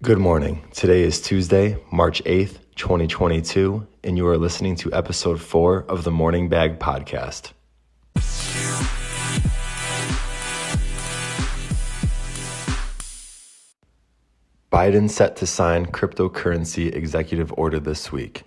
Good morning. Today is Tuesday, March 8th, 2022, and you are listening to episode 4 of the Morning Bag Podcast. Biden set to sign cryptocurrency executive order this week.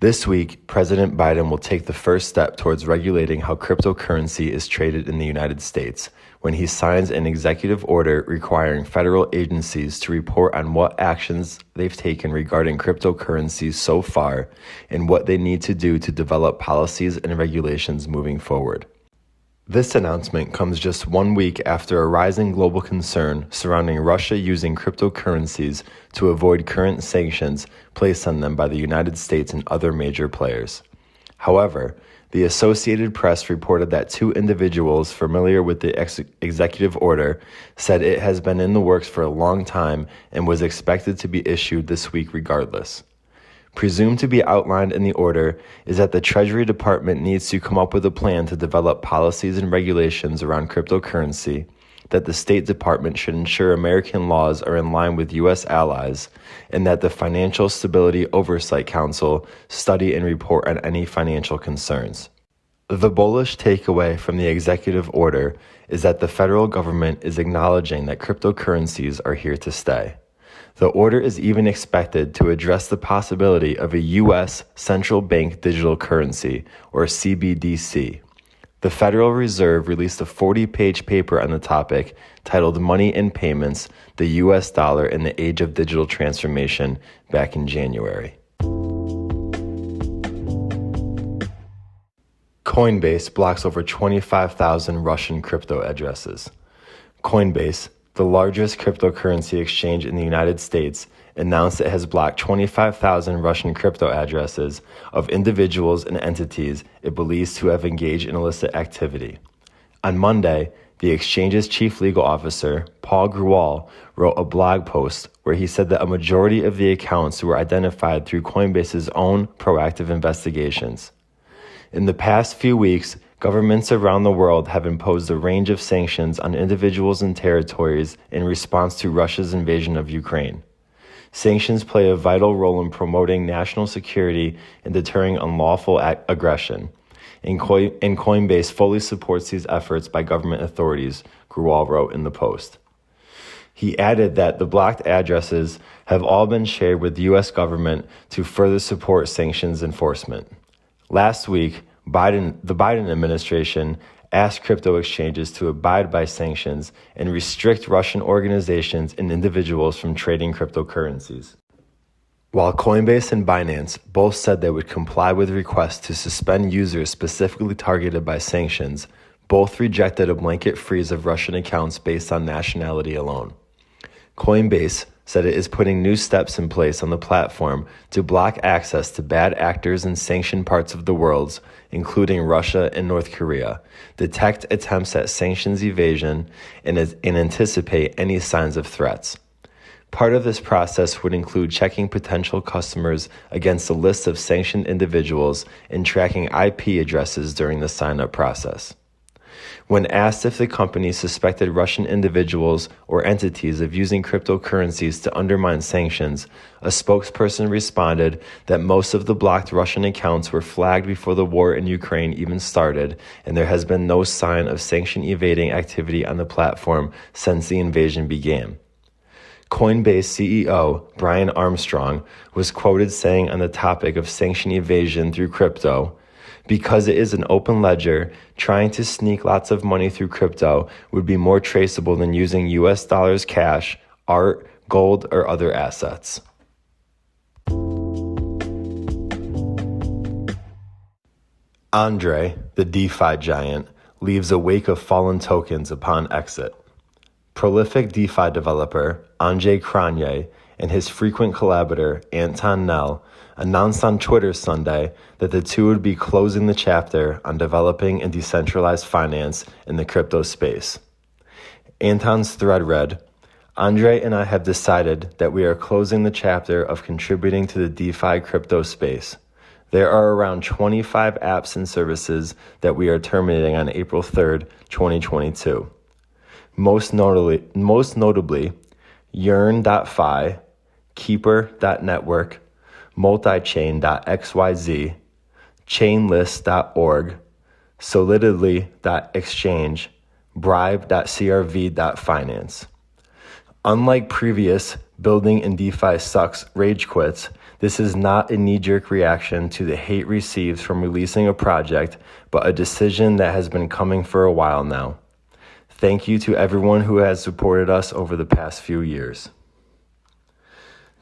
This week, President Biden will take the first step towards regulating how cryptocurrency is traded in the United States when he signs an executive order requiring federal agencies to report on what actions they've taken regarding cryptocurrencies so far and what they need to do to develop policies and regulations moving forward. This announcement comes just 1 week after a rising global concern surrounding Russia using cryptocurrencies to avoid current sanctions placed on them by the United States and other major players. However, the Associated Press reported that 2 individuals familiar with the executive order said it has been in the works for a long time and was expected to be issued this week regardless. Presumed to be outlined in the order is that the Treasury Department needs to come up with a plan to develop policies and regulations around cryptocurrency, that the State Department should ensure American laws are in line with U.S. allies, and that the Financial Stability Oversight Council study and report on any financial concerns. The bullish takeaway from the executive order is that the federal government is acknowledging that cryptocurrencies are here to stay. The order is even expected to address the possibility of a U.S. central bank digital currency, or CBDC. The Federal Reserve released a 40-page paper on the topic titled Money and Payments, the U.S. Dollar in the Age of Digital Transformation back in January. Coinbase blocks over 25,000 Russian crypto addresses. Coinbase, the largest cryptocurrency exchange in the United States, announced it has blocked 25,000 Russian crypto addresses of individuals and entities it believes to have engaged in illicit activity. On Monday, the exchange's chief legal officer, Paul Grewal, wrote a blog post where he said that a majority of the accounts were identified through Coinbase's own proactive investigations. In the past few weeks, governments around the world have imposed a range of sanctions on individuals and territories in response to Russia's invasion of Ukraine. Sanctions play a vital role in promoting national security and deterring unlawful aggression, and Coinbase fully supports these efforts by government authorities, Grewal wrote in the post. He added that the blocked addresses have all been shared with the U.S. government to further support sanctions enforcement. Last week, the Biden administration asked crypto exchanges to abide by sanctions and restrict Russian organizations and individuals from trading cryptocurrencies. While Coinbase and Binance both said they would comply with requests to suspend users specifically targeted by sanctions, both rejected a blanket freeze of Russian accounts based on nationality alone. Coinbase said it is putting new steps in place on the platform to block access to bad actors in sanctioned parts of the world, including Russia and North Korea, detect attempts at sanctions evasion, and anticipate any signs of threats. Part of this process would include checking potential customers against a list of sanctioned individuals and tracking IP addresses during the sign-up process. When asked if the company suspected Russian individuals or entities of using cryptocurrencies to undermine sanctions, a spokesperson responded that most of the blocked Russian accounts were flagged before the war in Ukraine even started, and there has been no sign of sanction-evading activity on the platform since the invasion began. Coinbase CEO Brian Armstrong was quoted saying on the topic of sanction evasion through crypto, "Because it is an open ledger, trying to sneak lots of money through crypto would be more traceable than using US dollars, cash, art, gold, or other assets." Andre, the DeFi giant, leaves a wake of fallen tokens upon exit. Prolific DeFi developer Andre Cronje and his frequent collaborator Anton Nell announced on Twitter Sunday that the two would be closing the chapter on developing and decentralized finance in the crypto space. Anton's thread read, "Andre and I have decided that we are closing the chapter of contributing to the DeFi crypto space. There are around 25 apps and services that we are terminating on April 3rd, 2022. Most notably, Yearn.fi, Keeper.network, Multichain.xyz, Chainlist.org, Solidity.exchange, Bribe.crv.finance. Unlike previous building in DeFi sucks rage quits, this is not a knee-jerk reaction to the hate received from releasing a project, but a decision that has been coming for a while now. Thank you to everyone who has supported us over the past few years.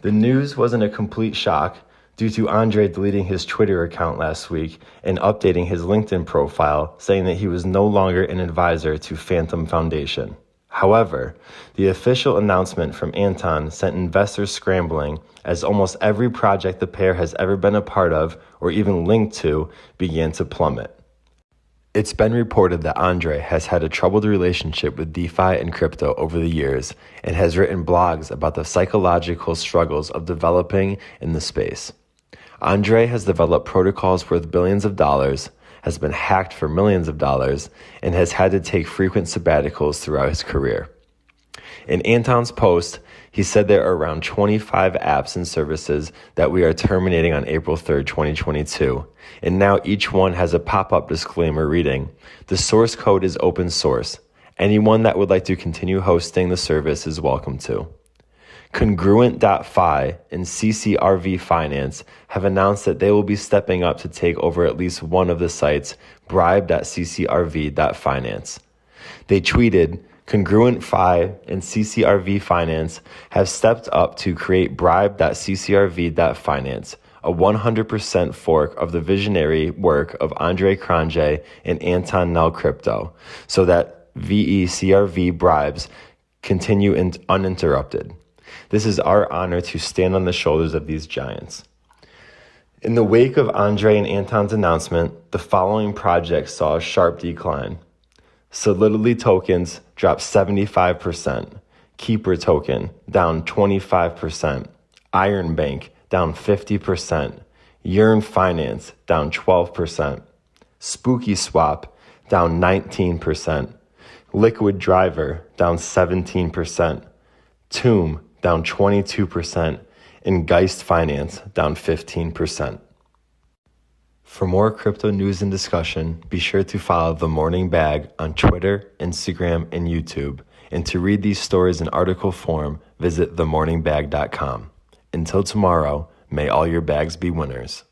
The news wasn't a complete shock due to Andre deleting his Twitter account last week and updating his LinkedIn profile saying that he was no longer an advisor to Phantom Foundation. However, the official announcement from Anton sent investors scrambling as almost every project the pair has ever been a part of or even linked to began to plummet. It's been reported that Andre has had a troubled relationship with DeFi and crypto over the years and has written blogs about the psychological struggles of developing in the space. Andre has developed protocols worth billions of dollars, has been hacked for millions of dollars, and has had to take frequent sabbaticals throughout his career. In Anton's post, he said there are around 25 apps and services that we are terminating on April 3rd, 2022, and now each one has a pop-up disclaimer reading, "The source code is open source. Anyone that would like to continue hosting the service is welcome to." Congruent.fi and CCRV Finance have announced that they will be stepping up to take over at least one of the sites, bribe.ccrv.finance. They tweeted, "Congruent.fi and CCRV Finance have stepped up to create bribe.ccrv.finance, a 100% fork of the visionary work of Andre Cronje and Anton Nell Crypto, so that VECRV bribes continue uninterrupted. This is our honor to stand on the shoulders of these giants." In the wake of Andre and Anton's announcement, the following projects saw a sharp decline. Solidity tokens dropped 75%, Keeper token down 25%, Iron Bank down 50%, Yearn Finance down 12%, Spooky Swap down 19%, Liquid Driver down 17%, Tomb down 22%, and Geist Finance down 15%. For more crypto news and discussion, be sure to follow The Morning Bag on Twitter, Instagram, and YouTube. And to read these stories in article form, visit themorningbag.com. Until tomorrow, may all your bags be winners.